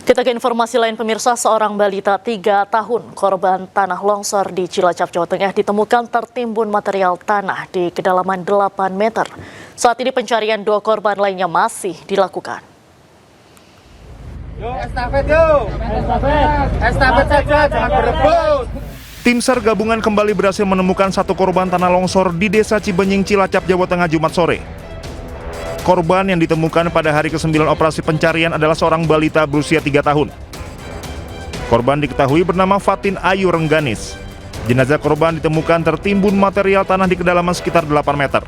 Kita ke informasi lain pemirsa, seorang balita 3 tahun korban tanah longsor di Cilacap, Jawa Tengah ditemukan tertimbun material tanah di kedalaman 8 meter. Saat ini pencarian 2 korban lainnya masih dilakukan. Estafet saja, jangan berebut. Tim SAR gabungan kembali berhasil menemukan 1 korban tanah longsor di Desa Cibenying, Cilacap, Jawa Tengah, Jumat sore. Korban yang ditemukan pada hari ke-9 operasi pencarian adalah seorang balita berusia 3 tahun. Korban diketahui bernama Fatin Ayu Rengganis. Jenazah korban ditemukan tertimbun material tanah di kedalaman sekitar 8 meter.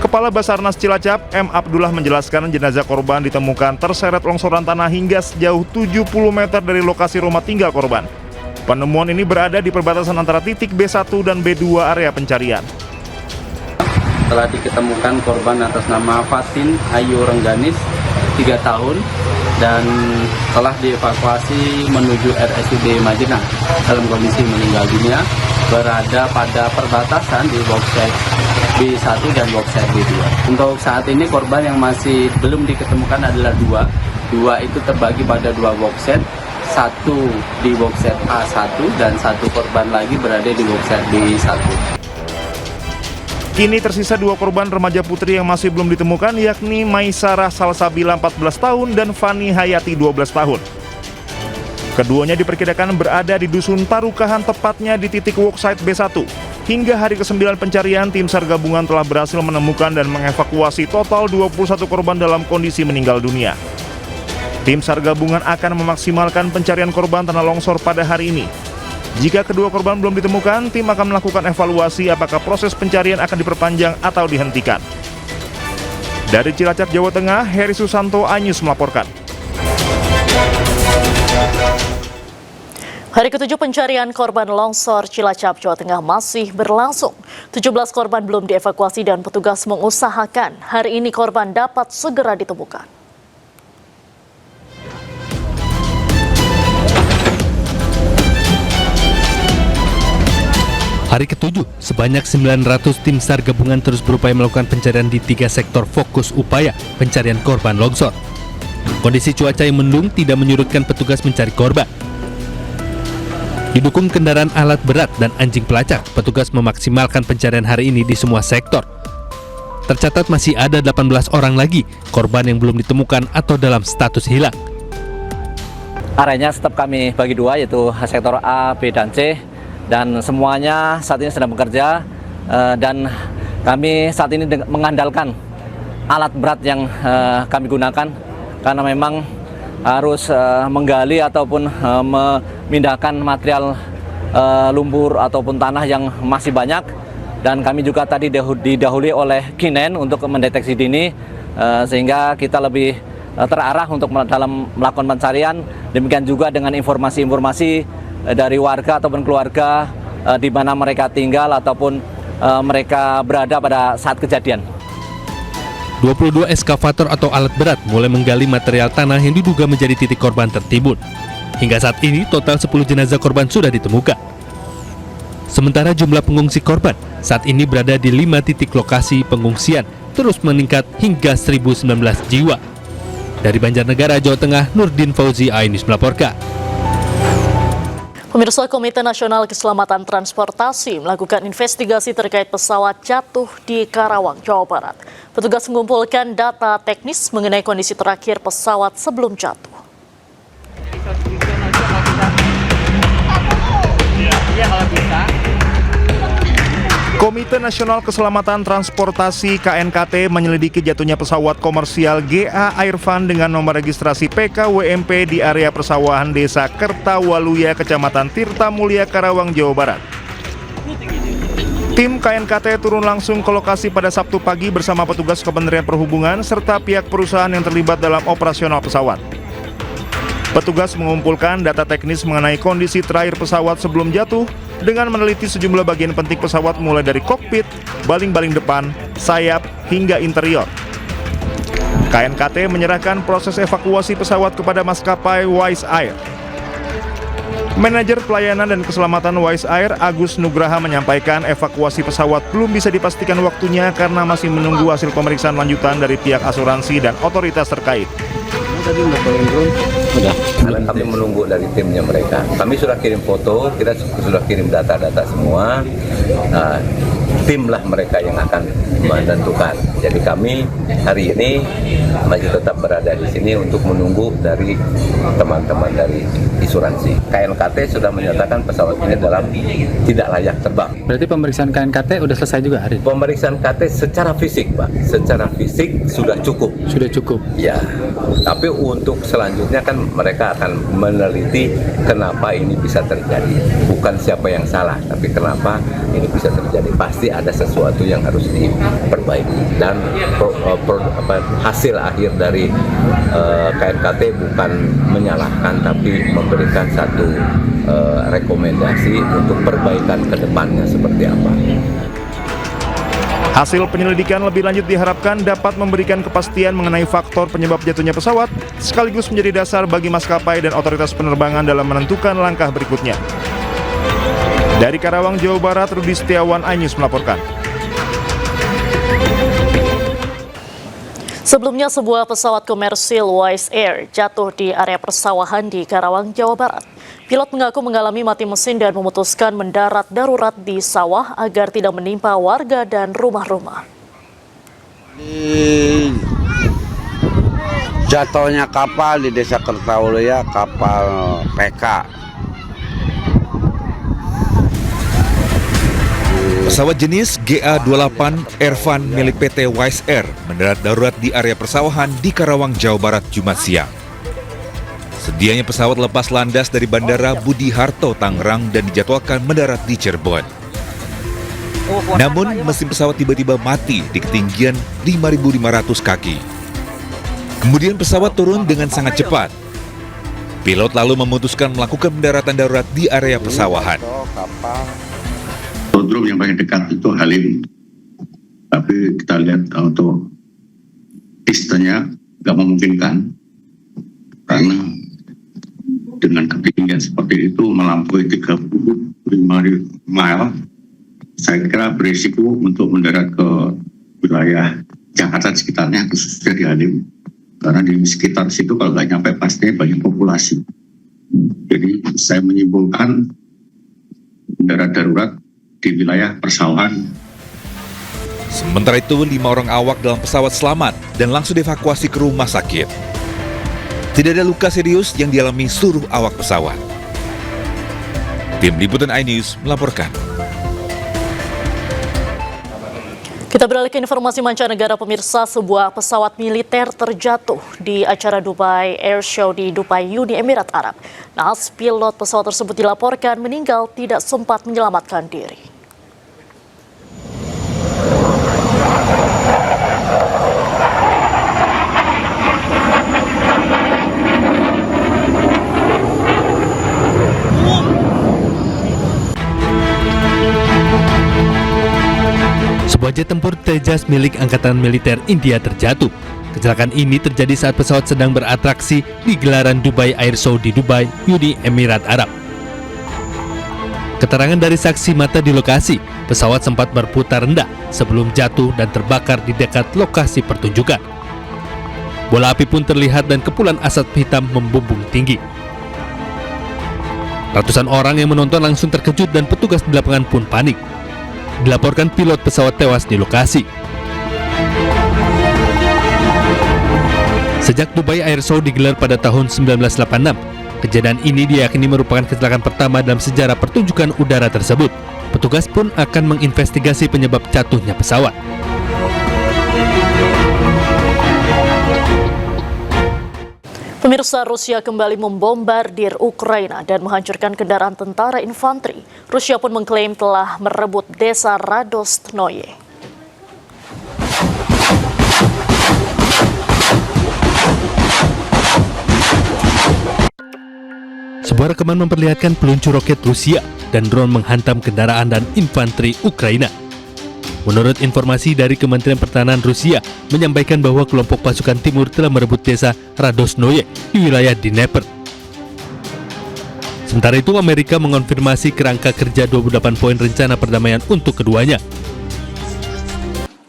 Kepala Basarnas Cilacap, M. Abdullah menjelaskan jenazah korban ditemukan terseret longsoran tanah hingga sejauh 70 meter dari lokasi rumah tinggal korban. Penemuan ini berada di perbatasan antara titik B1 dan B2 area pencarian. Telah diketemukan korban atas nama Fatin Ayu Rengganis, 3 tahun, dan telah dievakuasi menuju RSUD Madinah dalam kondisi meninggal dunia, berada pada perbatasan di boxset B1 dan boxset B2. Untuk saat ini korban yang masih belum diketemukan adalah 2 itu terbagi pada 2 boxset, 1 di boxset A1 dan 1 korban lagi berada di boxset B1. Kini tersisa 2 korban remaja putri yang masih belum ditemukan, yakni Maisarah Salsabila 14 tahun dan Fani Hayati 12 tahun. Keduanya diperkirakan berada di Dusun Tarukahan, tepatnya di titik worksite B1. Hingga hari ke-9 pencarian, tim SAR gabungan telah berhasil menemukan dan mengevakuasi total 21 korban dalam kondisi meninggal dunia. Tim SAR gabungan akan memaksimalkan pencarian korban tanah longsor pada hari ini. Jika kedua korban belum ditemukan, tim akan melakukan evaluasi apakah proses pencarian akan diperpanjang atau dihentikan. Dari Cilacap, Jawa Tengah, Heri Susanto, iNews melaporkan. Hari ke-7 pencarian korban longsor Cilacap, Jawa Tengah masih berlangsung. 17 korban belum dievakuasi dan petugas mengusahakan hari ini korban dapat segera ditemukan. Hari ke-7, sebanyak 900 tim SAR gabungan terus berupaya melakukan pencarian di 3 sektor fokus upaya pencarian korban longsor. Kondisi cuaca yang mendung tidak menyurutkan petugas mencari korban. Didukung kendaraan alat berat dan anjing pelacak, petugas memaksimalkan pencarian hari ini di semua sektor. Tercatat masih ada 18 orang lagi korban yang belum ditemukan atau dalam status hilang. Areanya tetap kami bagi 2, yaitu sektor A, B, dan C. Dan semuanya saat ini sedang bekerja, dan kami saat ini mengandalkan alat berat yang kami gunakan karena memang harus menggali ataupun memindahkan material lumpur ataupun tanah yang masih banyak, dan kami juga tadi didahului oleh Kinen untuk mendeteksi dini, sehingga kita lebih terarah untuk dalam melakukan pencarian. Demikian juga dengan informasi-informasi dari warga ataupun keluarga di mana mereka tinggal ataupun mereka berada pada saat kejadian. 22 eskavator atau alat berat mulai menggali material tanah yang diduga menjadi titik korban tertimbun. Hingga saat ini total 10 jenazah korban sudah ditemukan. Sementara jumlah pengungsi korban saat ini berada di 5 titik lokasi pengungsian terus meningkat hingga 1.019 jiwa. Dari Banjarnegara, Jawa Tengah, Nurdin Fauzi, iNews melaporkan. Pemirsa, Komite Nasional Keselamatan Transportasi melakukan investigasi terkait pesawat jatuh di Karawang, Jawa Barat. Petugas mengumpulkan data teknis mengenai kondisi terakhir pesawat sebelum jatuh. Komite Nasional Keselamatan Transportasi KNKT menyelidiki jatuhnya pesawat komersial GA Airfan dengan nomor registrasi PKWMP di area persawahan Desa Kertawaluya, Kecamatan Tirta Mulia, Karawang, Jawa Barat. Tim KNKT turun langsung ke lokasi pada Sabtu pagi bersama petugas Kementerian Perhubungan serta pihak perusahaan yang terlibat dalam operasional pesawat. Petugas mengumpulkan data teknis mengenai kondisi terakhir pesawat sebelum jatuh dengan meneliti sejumlah bagian penting pesawat mulai dari kokpit, baling-baling depan, sayap, hingga interior. KNKT menyerahkan proses evakuasi pesawat kepada maskapai Wise Air. Manajer Pelayanan dan Keselamatan Wise Air, Agus Nugraha, menyampaikan evakuasi pesawat belum bisa dipastikan waktunya karena masih menunggu hasil pemeriksaan lanjutan dari pihak asuransi dan otoritas terkait. Tadi udah Karena kami menunggu dari timnya mereka. Kami sudah kirim foto, kita sudah kirim data-data semua. Nah, timlah mereka yang akan menentukan. Jadi kami hari ini masih tetap berada di sini untuk menunggu dari teman-teman dari asuransi. KNKT sudah menyatakan pesawat ini dalam tidak layak terbang. Berarti pemeriksaan KNKT udah selesai juga hari ini? Pemeriksaan KT secara fisik, Pak, secara fisik sudah cukup. Sudah cukup? Ya, tapi untuk selanjutnya kan mereka akan meneliti kenapa ini bisa terjadi. Bukan siapa yang salah, tapi kenapa ini bisa terjadi. Pasti ada sesuatu yang harus diperbaiki. Dan hasil akhir dari KNKT bukan menyalahkan, tapi memberikan satu rekomendasi untuk perbaikan ke depannya seperti apa. Hasil penyelidikan lebih lanjut diharapkan dapat memberikan kepastian mengenai faktor penyebab jatuhnya pesawat, sekaligus menjadi dasar bagi maskapai dan otoritas penerbangan dalam menentukan langkah berikutnya. Dari Karawang, Jawa Barat, Rudi Setiawan, iNews melaporkan. Sebelumnya, sebuah pesawat komersil Wise Air jatuh di area persawahan di Karawang, Jawa Barat. Pilot mengaku mengalami mati mesin dan memutuskan mendarat darurat di sawah agar tidak menimpa warga dan rumah-rumah. Di jatuhnya kapal di Desa Kertaulia, kapal PK. Pesawat jenis GA-28 Airvan milik PT Wise Air mendarat darurat di area persawahan di Karawang, Jawa Barat, Jumat siang. Sedianya pesawat lepas landas dari Bandara Budi Harto, Tangerang dan dijadwalkan mendarat di Cirebon. Namun, mesin pesawat tiba-tiba mati di ketinggian 5.500 kaki. Kemudian pesawat turun dengan sangat cepat. Pilot lalu memutuskan melakukan pendaratan darurat di area persawahan. Aerodrom yang paling dekat itu Halim, tapi kita lihat untuk pistanya nggak memungkinkan karena dengan ketinggian seperti itu melampaui 35 mile, saya kira berisiko untuk mendarat ke wilayah Jakarta sekitarnya, khususnya di Halim, karena di sekitar situ kalau nggak nyampe pastinya banyak populasi. Jadi saya menyimpulkan mendarat darurat di wilayah persawahan. Sementara itu, 5 orang awak dalam pesawat selamat dan langsung dievakuasi ke rumah sakit. Tidak ada luka serius yang dialami seluruh awak pesawat. Tim Liputan iNews melaporkan. Kita beralih ke informasi mancanegara, pemirsa. Sebuah pesawat militer terjatuh di acara Dubai Air Show di Dubai, Uni Emirat Arab. Naas pilot pesawat tersebut dilaporkan meninggal, tidak sempat menyelamatkan diri. Sebuah jet tempur Tejas milik Angkatan Militer India terjatuh. Kecelakaan ini terjadi saat pesawat sedang beratraksi di gelaran Dubai Air Show di Dubai, Uni Emirat Arab. Keterangan dari saksi mata di lokasi, pesawat sempat berputar rendah sebelum jatuh dan terbakar di dekat lokasi pertunjukan. Bola api pun terlihat dan kepulan asap hitam membumbung tinggi. Ratusan orang yang menonton langsung terkejut dan petugas di lapangan pun panik. Dilaporkan pilot pesawat tewas di lokasi. Sejak Dubai Air Show digelar pada tahun 1986, kejadian ini diyakini merupakan kecelakaan pertama dalam sejarah pertunjukan udara tersebut. Petugas pun akan menginvestigasi penyebab jatuhnya pesawat. Pemirsa, Rusia kembali membombardir Ukraina dan menghancurkan kendaraan tentara infanteri. Rusia pun mengklaim telah merebut desa Radostnoye. Sebuah rekaman memperlihatkan peluncur roket Rusia dan drone menghantam kendaraan dan infanteri Ukraina. Menurut informasi dari Kementerian Pertahanan Rusia, menyampaikan bahwa kelompok pasukan timur telah merebut desa Radostnoye di wilayah Dnepr. Sementara itu, Amerika mengonfirmasi kerangka kerja 28 poin rencana perdamaian untuk keduanya.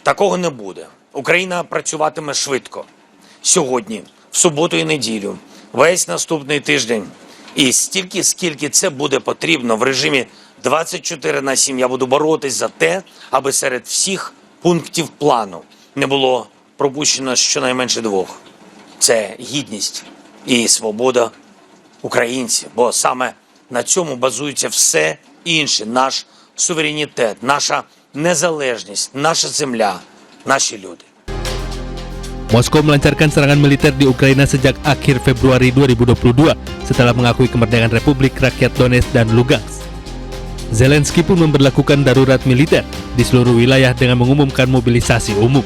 Такого не буде. Україна працюватиме швидко. Сьогодні, в суботу і неділю, весь наступний тиждень. І стільки, скільки це буде потрібно в режимі 24/7, я буду боротись за те, аби серед всіх пунктів плану не було пропущено щонайменше 2. Це гідність і свобода українців, бо саме на цьому базується все інше. Наш суверенітет, наша незалежність, наша земля, наші люди. Moskow melancarkan serangan militer di Ukraina sejak akhir Februari 2022 setelah mengakui kemerdekaan Republik Rakyat Donetsk dan Lugansk. Zelensky pun memberlakukan darurat militer di seluruh wilayah dengan mengumumkan mobilisasi umum.